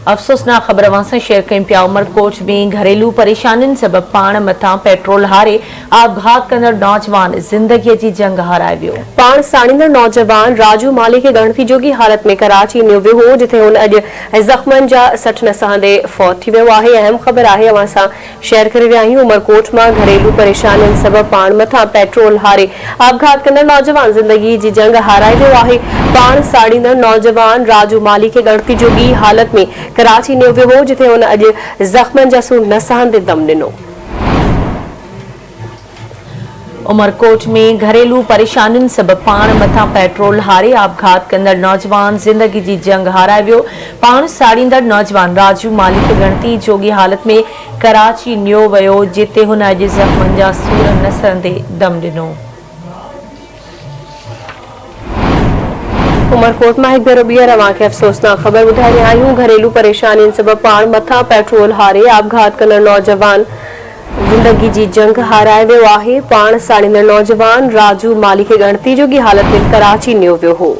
अफ़सोसनाक ख़बर अवां शेयर कयूं पिया। उमरकोट में घरेलू परेशानियुनि सबब पाण मथां पेट्रोल हारे आपघात कंदड़ नौजवान ज़िंदगीअ जी जंग हाराए वियो। पाण साड़ींदड़ नौजवान राजू माली खे गणती जोगी हालत में कराची नियो वियो हो, जिथे हुन अॼु ज़ख़्मनि जा सट न सहंदे फौत थी वियो आहे। अहम ख़बर आहे अवां सां शेयर करे रहिया आहियूं। उमरकोट मां घरेलू परेशानियुनि सबब पाण मथां पेट्रोल हारे आपघात कंदड़ नौजवान ज़िंदगी जी जंग हाराए वियो आहे। पाण साड़ींदड़ नौजवान राजू माली खे गणती जोगी हालत में कराची नियो वियो हो, जिथे हुन अॼु ज़ख़्मनि जा सूर न सहंदे दम ॾिनो। उमरकोट में घरेलू परेशानियुनि सबब पाण मथां पेट्रोल हारे आपघात कंदड़ नौजवान ज़िंदगी जी जंग हाराए वियो। पाण साड़ींदड़ नौजवान राजू माली खे गणती जोगी हालत में कराची नियो वियो, जिते हुन अॼु ज़ख़्मनि जा सूर न सहंदे दम ॾिनो। उमरकोट मां हिकु भेरो ॿीहर अवां खे अफ़सोसनाक ख़बर ॿुधाए रहिया आहियूं। घरेलू परेशानियुनि सबब पाण मथां पेट्रोल हारे आपघात कंदड़ नौजवान ज़िंदगी जी जंग हाराए वियो आहे। पाण साड़ींदड़ नौजवान राजू माली खे गणती जोगी हालत में कराची नियो वियो हो।